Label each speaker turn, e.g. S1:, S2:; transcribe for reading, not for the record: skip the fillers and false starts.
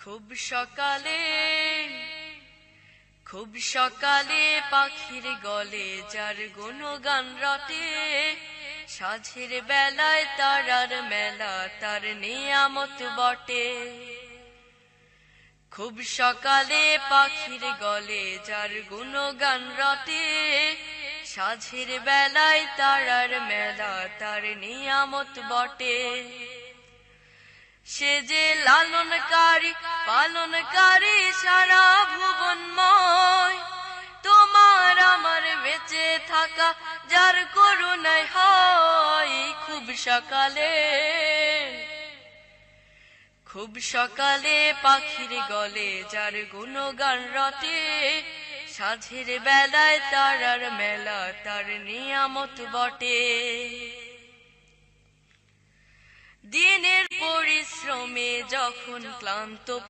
S1: খুব সকালে পাখির গলে যার গুণগান রটে, সাঝের বেলায় তারার মেলা তার নিয়ামত বটে। খুব সকালে পাখির গলে যার গুণগান রটে, সাঝের বেলায় তারার মেলা তার নিয়ামত বটে। সে যে লালনকারী পালনকারী সারা ভুবনময়, তোমার আমার বেঁচে থাকা যার করুণায় হয়। খুব সকালে পাখির গলে যার গুণগান রটে, সাঝের বেলায় তারার মেলা তার নিয়ামত বটে। দিনের পরিশ্রমে যখন ক্লান্ত